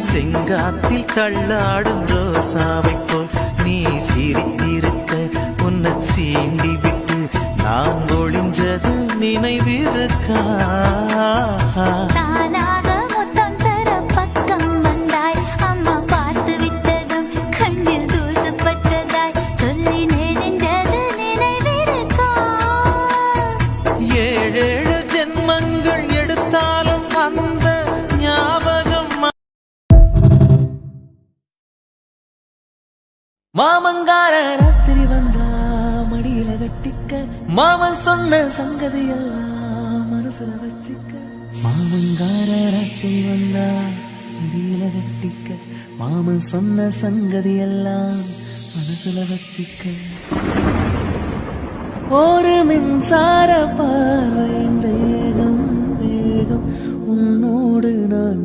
செங்காத்தில் தள்ளாடும் ரோசாவை போல் நீ சிரித்திருக்க உன்னை சீண்டி விட்டு நான் ஒளிஞ்சது நினைவிருக்கா? தானாக முத்தம் தர பக்கம் வந்தாய், அம்மா பார்த்து விட்டதும் கண்ணில் தூசுப்பட்டதாய் சொல்லி நெளிந்தது நினைவிருக்கா? ஏழேழு ஜென்மங்கள் எடுத்தாலும் அந்த ஞாபகம். மாமங்கார ராத்திரி வந்தா மடியில கட்டிக்க, மாமன் சொன்ன சங்கதி எல்லாம் மனசுல வச்சுக்க. மாமங்கார ராத்திரி வந்தா மடியில கட்டிக்க, மாமன் சொன்ன சங்கதி எல்லாம் மனசுல வச்சுக்க. ஒரு மின்சார பார்வையின் வேகம் வேகம் உன்னோடு நான்